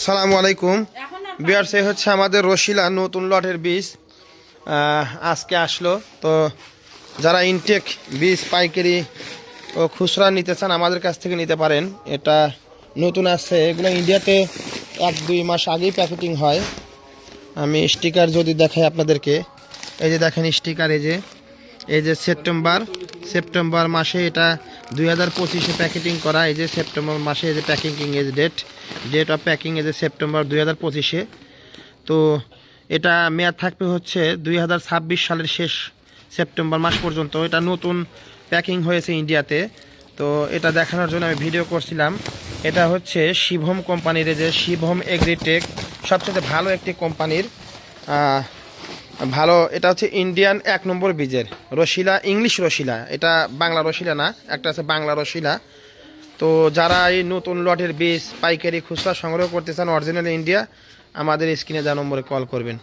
সালামু আলাইকুম ভিউয়ার্স, এই হচ্ছে আমাদের রশিলা নতুন লটের বীজ আজকে আসলো। তো যারা ইনটেক বীজ পাইকারি ও খুচরা নিতে চান আমাদের কাছ থেকে নিতে পারেন। এটা নতুন আসছে, এগুলো ইন্ডিয়াতে 1-2 মাস আগেই প্যাকেটিং হয়। আমি স্টিকার যদি দেখাই আপনাদেরকে, এই যে দেখেন স্টিকার, এই যে সেপ্টেম্বর মাসে এটা 2025-এ প্যাকেটিং করা। এই যে সেপ্টেম্বর মাসে এই যে packing as date of packing এই যে সেপ্টেম্বর 2025-এ। তো এটা মেয়াদ থাকবে হচ্ছে 2026 সালের শেষ সেপ্টেম্বর মাস পর্যন্ত। এটা নতুন প্যাকিং হয়েছে ইন্ডিয়াতে। তো এটা দেখানোর জন্য আমি ভিডিও করছিলাম। এটা হচ্ছে শিভম কোম্পানির, এই যে শিভম এগ্রিটেক, সবচেয়ে ভালো একটি কোম্পানির ভালো। এটা হচ্ছে ইন্ডিয়ান 1 নম্বর বীজের রশিলা, ইংলিশ রশিলা, এটা বাংলা রশিলা না, একটা আছে বাংলা রশিলা। তো যারা এই নতুন লটের বীজ পাইকারি খুচরা সংগ্রহ করতে চান অরিজিনাল ইন্ডিয়া, আমাদের স্ক্রিনে দেওয়া নম্বরে কল করবেন।